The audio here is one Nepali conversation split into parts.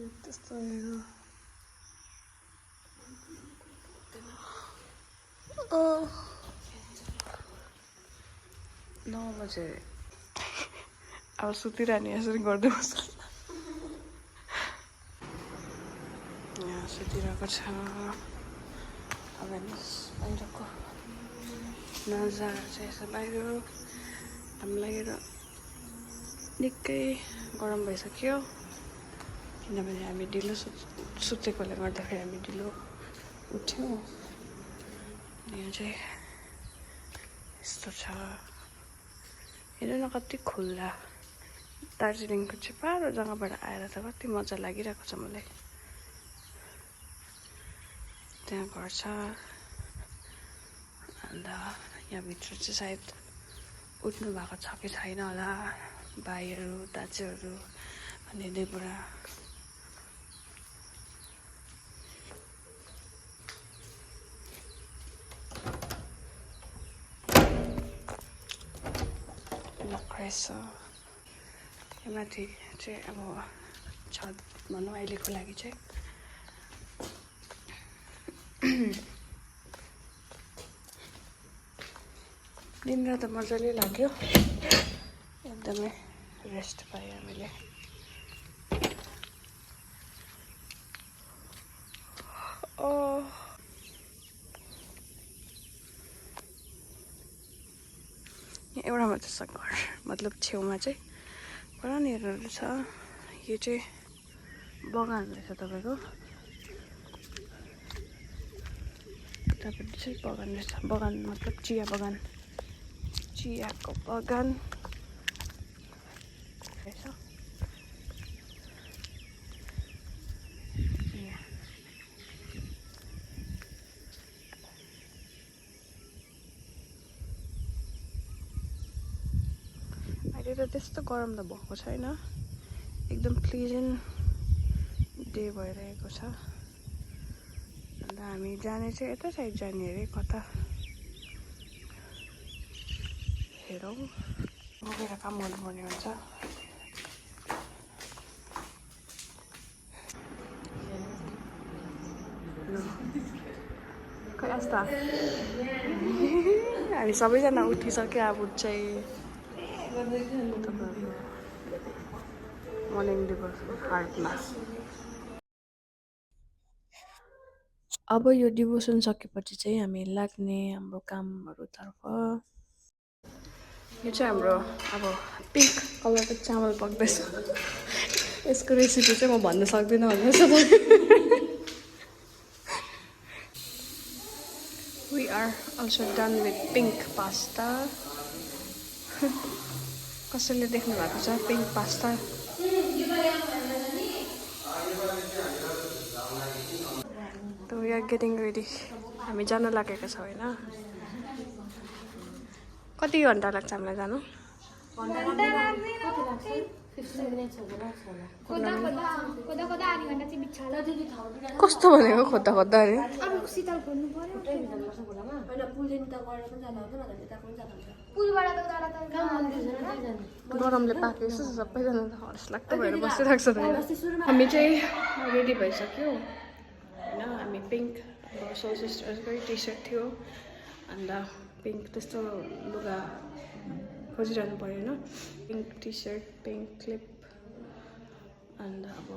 त्यस्तो हेर 9 बजे अब सुतिरहने यसरी गर्दै बस्छ यहाँ सुतिरहेको छ अब बाहिरको नजारा चाहिँ यसो बाहिर हामीलाई निकै गरम भइसक्यो किनभने हामी ढिलो सुतेकोले गर्दाखेरि हामी ढिलो उठ्यौँ यहाँ चाहिँ यस्तो छ हेर न कति खुल्ला दार्जिलिङको चाहिँ पारो जग्गाबाट आएर त कति मजा लागिरहेको छ मलाई त्यहाँ घर छ अन्त यहाँभित्र चाहिँ सायद उठ्नु भएको छ कि छैन होला भाइहरू दाजुहरू अनि देबुरा रहेछ माथि चाहिँ अब छत भनौँ अहिलेको लागि चाहिँ दिन त मजाले लाग्यो एकदमै रेस्ट पायो हामीले एउटा मात्र छ घर मतलब छेउमा चाहिँ पुरानोहरू छ यो चाहिँ बगान रहेछ तपाईँको चाहिँ बगान रहेछ बगान मतलब चिया बगान चियाको बगान रहेछ अहिले त त्यस्तो गरम त भएको छैन एकदम प्लेजेन्ट डे भइरहेको छ अन्त हामी जाने चाहिँ यता साइड जाने अरे कता हेरौँ गएर काम गर्नुपर्ने हुन्छ कस्ता हामी सबैजना उठिसक्यो अब चाहिँ मर्निङ हार्टमा अब यो डिभोसन सकेपछि चाहिँ हामी लाग्ने हाम्रो कामहरूतर्फ यो चाहिँ हाम्रो अब पिङ्क कलरको चामल पक्दैछ यसको रेसिपी चाहिँ म भन्न सक्दिनँ भन्नुहोस् We are also done with pink pasta. कसैले देख्नु भएको छ पिङ्क पास्ता त वी आर गेटिङ रेडी हामी जान लागेको छ होइन कति घन्टा लाग्छ हामीलाई जानु कस्तो भनेको खोज्दा खोज्दा अरे गरमले पाकेको छ सबैजना हर्स लाग्दो भएर बसिरहेको छ हामी चाहिँ रेडी भइसक्यो होइन हामी पिङ्क सोल सिस्टर्सकै टी सर्ट थियो अन्त पिङ्क त्यस्तो लुगा खोजिरहनु परेन pink T shirt pink clip अन्त अब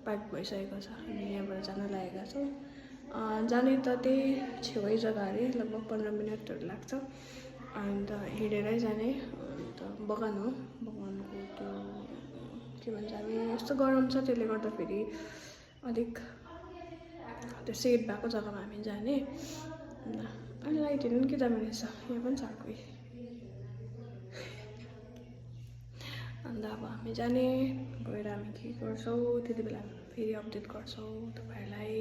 प्याक भइसकेको छ हामी यहाँबाट जान लागेका छौँ जाने त त्यही छेउै जग्गा अरे लगभग 15 मिनटहरू लाग्छ अन्त हिँडेरै जाने अन्त बगान हो बगानको त्यो के भन्छ हामी यस्तो गरम छ त्यसले गर्दाखेरि अलिक त्यो सेड भएको जग्गामा हामी जाने अनि लाइटहरू पनि के दामी रहेछ यहाँ पनि छ कोही अन्त अब हामी जाने गएर हामी के गर्छौँ त्यति बेला फेरि अपडेट गर्छौँ तपाईँहरूलाई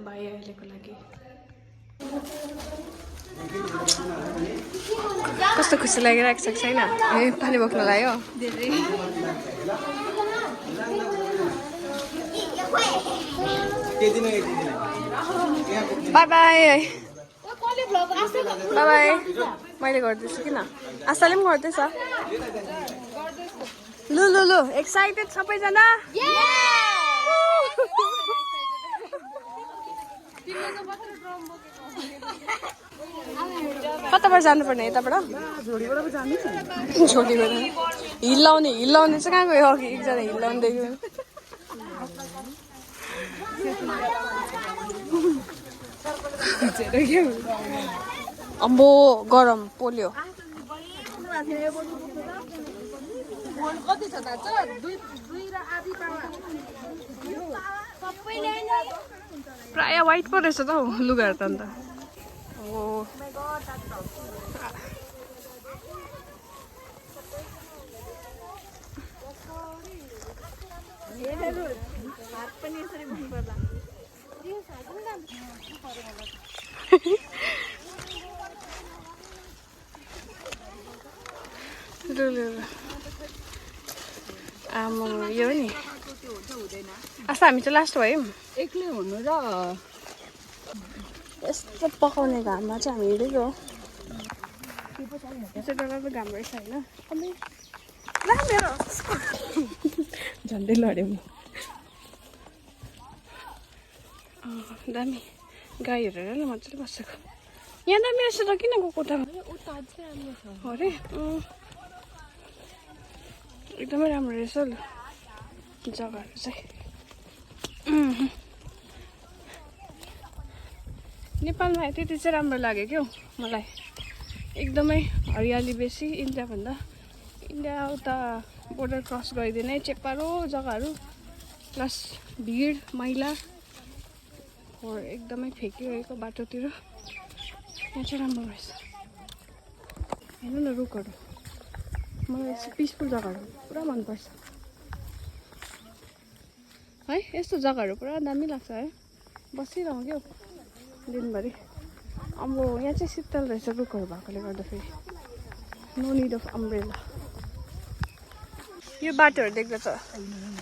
भाइ अहिलेको लागि कस्तो खुसी लागिरहेको छ छैन ए पानी बोक्न लाग्यो बाई बाई बाई बाई मैले गर्दैछु किन आशाले पनि गर्दैछ लु लु लु एक्साइटेड सबैजना कताबाट जानुपर्ने यताबाट झोडीबाट हिल्लाउने चाहिँ कहाँ गयो अघि एकजना हिल्लाउने देख्यो अम्बो गरम पोल्यो प्राय वाइट पो रहेछ त हौ लुगाहरू त अन्त आमा यो नि अस्ति हामी चाहिँ लास्ट भयौँ एक्लै हुनु र यस्तो पकाउने घाममा चाहिँ हामी हिँडेको हो यस्तो डरलाग्दो घाम रहेछ होइन झन्डै लड्यो म दामी गाईहरू हेर न मजाले बसेको यहाँ दामी रहेछ त किन गएको त अरे एकदमै राम्रो रहेछ लु जग्गाहरू चाहिँ नेपालमा त्यति चाहिँ राम्रो लाग्यो क्या मलाई एकदमै हरियाली बेसी इन्डियाभन्दा इन्डिया उता बोर्डर क्रस गरिदिने चेपारो जग्गाहरू प्लस भिड मैला एकदमै फ्याँकिरहेको बाटोतिर यहाँ चाहिँ राम्रो रहेछ हेर्नु न रुखहरू मलाई यस्तो पिसफुल जग्गाहरू पुरा मनपर्छ है यस्तो जग्गाहरू पुरा दामी लाग्छ है बसिरहँ क्या दिनभरि अब यहाँ चाहिँ शीतल रहेछ रुखहरू भएकोले गर्दाखेरि नो निड अफ अम्ब्रेला यो बाटोहरू देख्दा त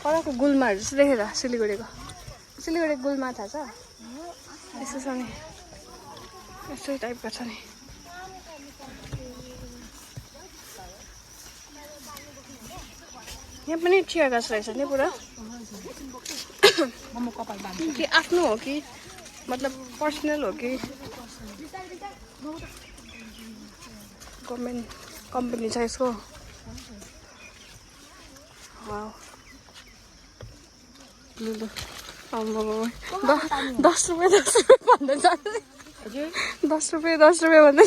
परको गुल्माहरू जस्तो देखेर सिलगढीको गुल्मा थाहा छ यस्तो छ नि यस्तै टाइपको छ नि यहाँ पनि चिया गाछ रहेछ नि पुरा कि आफ्नो हो कि मतलब पर्सनल हो कि गभर्मेन्ट कम्पनी छ यसको लु 10 रुपियाँ भन्दै जान्छ 10 रुपियाँ भन्दै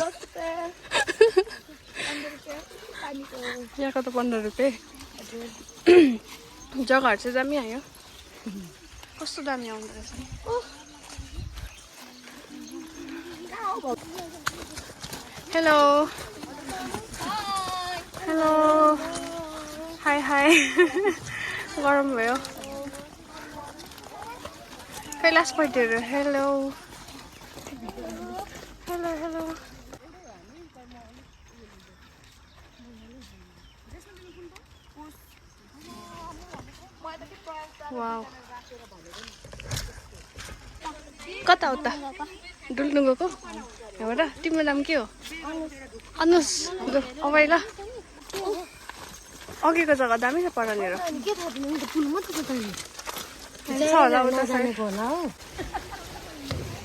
यहाँको त 15 रुपियाँ जग्गाहरू चाहिँ दामी आयो कस्तो दामी आउँदो रहेछ हेलो हेलो हाई गरम भयो कैलाश पैटेहरू हेलो वाउ कता उता डुल्नु गएको यहाँबाट तिम्रो नाम के हो अनुस अबै ल अघिको जग्गा दामी छ पढाउनेर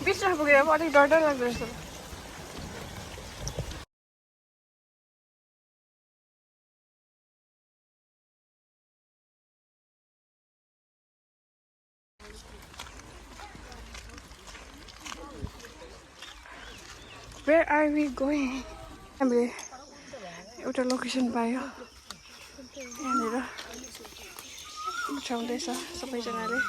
बिचमा पुगेर अलिक डर लाग्दो रहेछ Where are we going? हामीले एउटा लोकेसन पायो यहाँनिर उठाउँदैछ सबैजनाले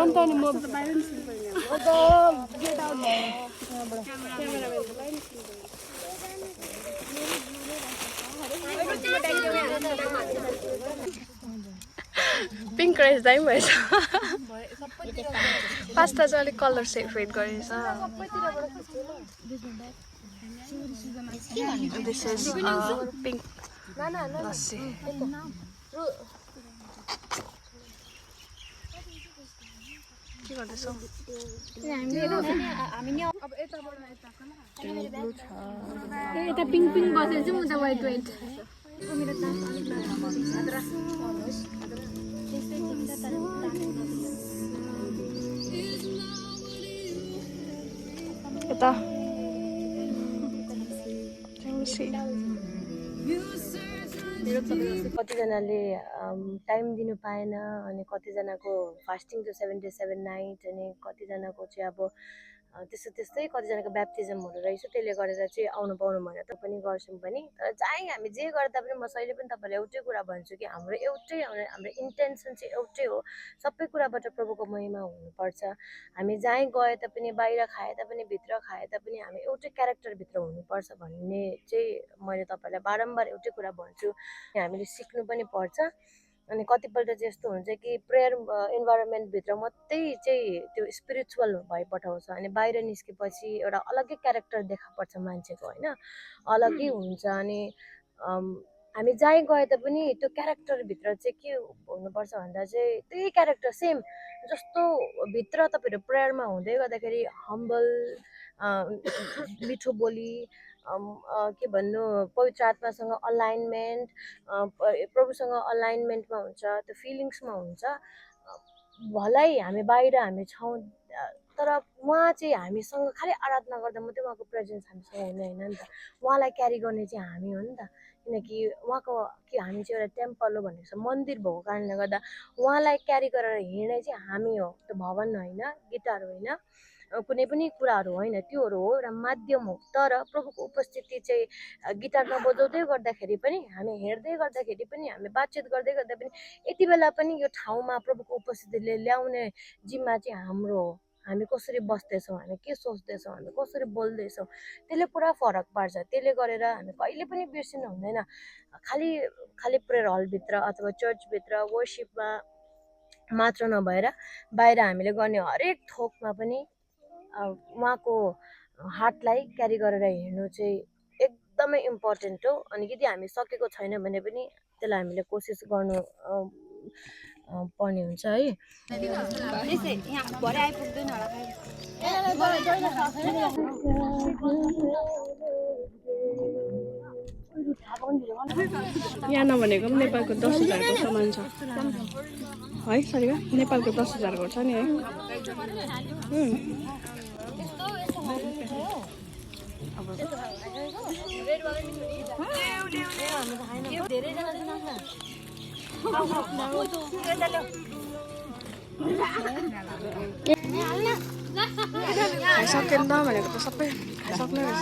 अन्त नि म बाहिर निस्किनु पर्ने पिङ्क रहेछ दामी भएछ पास्ता चाहिँ अलिक कलर फेड गरेछ दिस इज पिङ्क लस्सी के गर्दैछौ यता पिङ्क पिङ्क बसेर चाहिँ उता वाइट वाइट यता कतिजनाले टाइम दिनु पाएन अनि कतिजनाको फास्टिङ छ 7 days 7 nights अनि कतिजनाको चाहिँ अब त्यस्तै कतिजनाको ब्याप्टिजमहरू रहेछ त्यसले गरेर चाहिँ आउनु पाउनु भएन त पनि गर्छौँ पनि तर चाहिँ हामी जे गर्दा पनि म सहिले पनि तपाईँलाई एउटै कुरा भन्छु कि हाम्रो इन्टेन्सन चाहिँ एउटै हो सबै कुराबाट प्रभुको महिमा हुनुपर्छ हामी जहीँ गए तापनि बाहिर खाए तापनि भित्र खाए तापनि हामी एउटै क्यारेक्टरभित्र हुनुपर्छ भन्ने चाहिँ मैले तपाईँलाई बारम्बार एउटै कुरा भन्छु हामीले सिक्नु पनि पर्छ अनि कतिपल्ट चाहिँ यस्तो हुन्छ कि प्रेयर इन्भाइरोमेन्टभित्र मात्रै चाहिँ त्यो स्पिरिचुअल भइपठाउँछ अनि बाहिर निस्केपछि एउटा अलग्गै क्यारेक्टर देखा पर्छ मान्छेको होइन अलग्गै हुन्छ अनि हामी जहीँ गए तापनि त्यो क्यारेक्टरभित्र चाहिँ के हुनुपर्छ भन्दा चाहिँ त्यही क्यारेक्टर सेम जस्तो भित्र तपाईँहरू प्रेयरमा हुँदै गर्दाखेरि हम्बल मिठो बोली के भन्नु पवित्र आत्मासँग अलाइनमेन्ट प्रभुसँग अलाइनमेन्टमा हुन्छ त्यो फिलिङ्समा हुन्छ भलै हामी बाहिर हामी छौँ तर उहाँ चाहिँ हामीसँग खालि आराधना गर्दा मात्रै उहाँको प्रेजेन्स हामीसँग हुने होइन नि त उहाँलाई क्यारी गर्ने चाहिँ हामी हो नि त किनकि उहाँको कि हामी चाहिँ एउटा टेम्पल हो भनेको छ मन्दिर भएको कारणले गर्दा उहाँलाई क्यारी गरेर हिँड्ने चाहिँ हामी हो त्यो भवन होइन गिटार होइन कुनै पनि कुराहरू होइन त्योहरू हो एउटा माध्यम हो तर प्रभुको उपस्थिति चाहिँ गिटार नबजाउँदै गर्दाखेरि पनि हामी हिँड्दै गर्दाखेरि पनि हामी बातचित गर्दै गर्दा पनि यति बेला पनि यो ठाउँमा प्रभुको उपस्थितिले ल्याउने जिम्मा चाहिँ हाम्रो हो हामी कसरी बस्दैछौँ हामी के सोच्दैछौँ हामी कसरी बोल्दैछौँ त्यसले पुरा फरक पार्छ त्यसले गरेर हामी कहिले पनि बिर्सिनु हुँदैन खालि प्रेयर हलभित्र अथवा चर्चभित्र वर्सिपमा मात्र नभएर बाहिर हामीले गर्ने हरेक थोकमा पनि उहाँको हार्टलाई क्यारी गरेर हिँड्नु चाहिँ एकदमै इम्पोर्टेन्ट हो अनि यदि हामी सकेको छैन भने पनि त्यसलाई हामीले कोसिस गर्नु पर्ने हुन्छ है यहाँ नभनेको पनि नेपालको 10,000को सामान छ है सरिका नेपालको 10,000को छ नि है खाइसकेन त भनेको त सबै खाइसक्ने रहेछ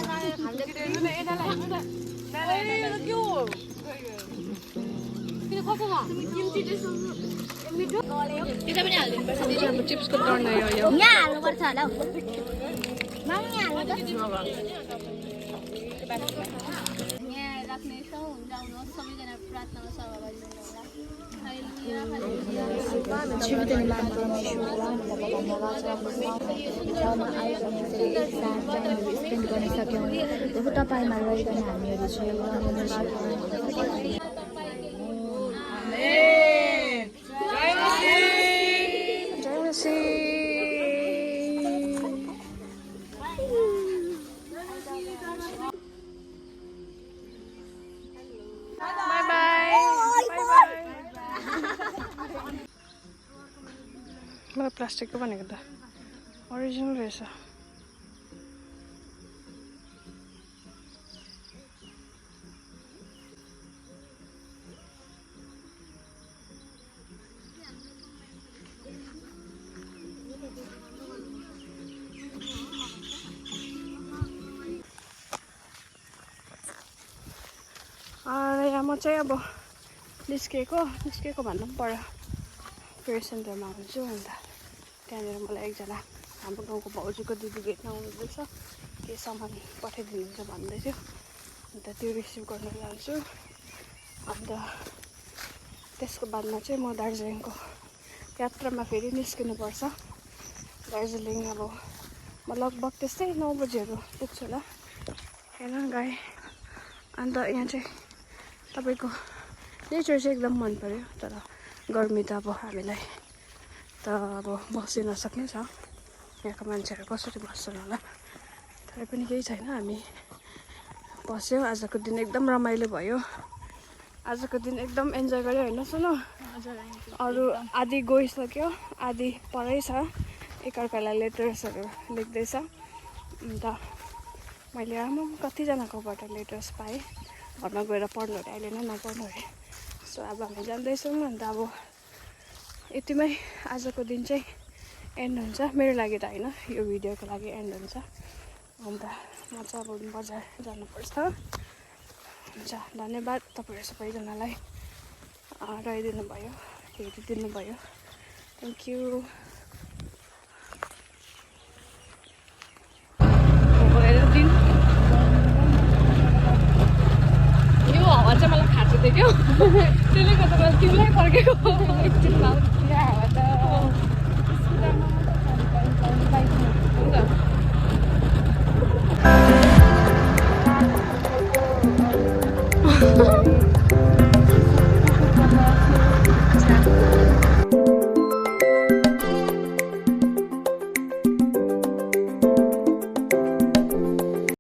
चिप्सको टर्न यो हाल्नुपर्छ होला राख्नेछौँ जाउनुहोस् सबैजना प्रार्थनामा सहभागी स्पेन्ड गर्न सक्यौँ जब तपाईँमा रहिकन हामीहरू चाहिँ मलाई प्लास्टिकको भनेको त ओरिजिनल रहेछ यहाँ म चाहिँ अब निस्केको भन्दा पनि पर प्रेयर सेन्टरमा हुन्छु अन्त त्यहाँनिर मलाई एकजना हाम्रो गाउँको भाउजूको दिदी भेट्न आउनुहुँदैछ के सामान पठाइदिनुहुन्छ भन्दै थियो अन्त त्यो रिसिभ गर्न जान्छु अन्त त्यसको बादमा चाहिँ म दार्जिलिङको यात्रामा फेरि निस्किनुपर्छ दार्जिलिङ। अब म लगभग त्यस्तै 9 बजीहरू पुग्छु होला होइन गाई। अन्त यहाँ चाहिँ तपाईँको नेचर चाहिँ एकदम मन पर्यो, तर गर्मी त अब हामीलाई त अब बस्न नसक्ने छ। यहाँको मान्छेहरू कसरी बस्छन् होला, तर पनि केही छैन, हामी बस्यो। आजको दिन एकदम रमाइलो भयो, आजको दिन एकदम इन्जोय गऱ्यो होइन सुन। अरू आधी गइसक्यो, आधी पढै छ, एकअर्कालाई लेटर्सहरू लेख्दैछ। अन्त मैले आमा कतिजनाकोबाट लेटर्स पाएँ, घरमा गएर पढ्नु अरे, अहिले नै नपढ्नु अरे। सो अब हामी जाँदैछौँ। अन्त अब यतिमै आजको दिन चाहिँ एन्ड हुन्छ, मेरो लागि त होइन, यो भिडियोको लागि एन्ड हुन्छ। अन्त म चाहिँ अब बजार जानुपर्छ। हुन्छ, धन्यवाद तपाईँहरू सबैजनालाई रहिदिनु भयो, हेरिदिनु भयो, थ्याङ्क यू। यो हावा चाहिँ मलाई खाँचो थियो क्या, त्यसले गर्दा तिमीलाई फर्केको एकछिनमा।